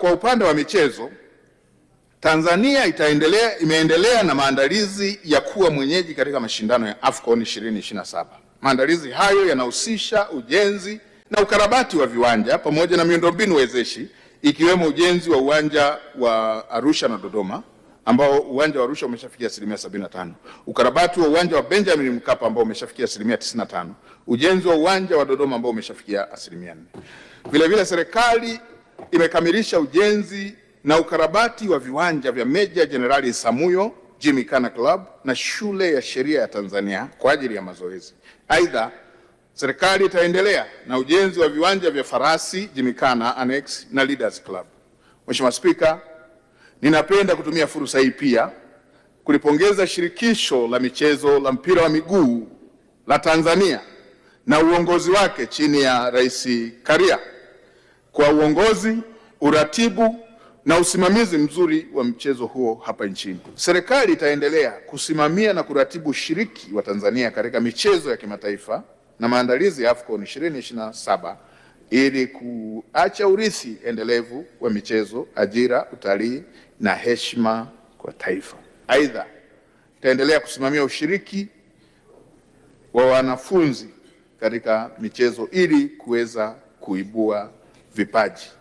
Kwa upande wa michezo, Tanzania imeendelea na maandalizi ya kuwa mwenyeji katika mashindano ya AFCON 2027. Maandalizi hayo yanahusisha ujenzi na ukarabati wa viwanja pamoja na miundombinu wezeshi, ikiwemo ujenzi wa uwanja wa Arusha na Dodoma, ambao uwanja wa Arusha umeshafikia 75%, ukarabati wa uwanja wa Benjamin Mkapa ambao umeshafikia 95%, ujenzi wa uwanja wa Dodoma ambao umeshafikia 4%. Vile vile serikali imekamilisha ujenzi na ukarabati wa viwanja vya Meja Jenerali Samuyo Gymkhana Club na Shule ya Sheria ya Tanzania kwa ajili ya mazoezi. Aidha, serikali itaendelea na ujenzi wa viwanja vya Farasi Gymkhana Annex na Leaders Club. Mheshimiwa Spika, ninapenda kutumia fursa hii pia kulipongeza shirikisho la michezo la mpira wa miguu la Tanzania na uongozi wake chini ya Rais Karia kwa uongozi, uratibu na usimamizi mzuri wa mchezo huo hapa nchini. Serikali itaendelea kusimamia na kuratibu ushiriki wa Tanzania katika michezo ya kimataifa na maandalizi ya AFCON 2027 ili kuacha urithi endelevu wa michezo, ajira, utalii na heshima kwa taifa. Aidha, itaendelea kusimamia ushiriki wa wanafunzi katika michezo ili kuweza kuibua vipaji.